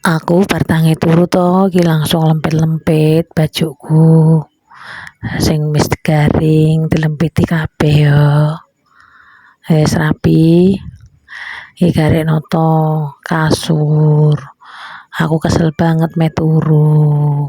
Aku bar tangi turu to iki langsung lempit-lempit bajuku sing wis garing dilempiti kabeh ya. Wis rapi. Iki garekno to kasur. Aku kesel banget me turu.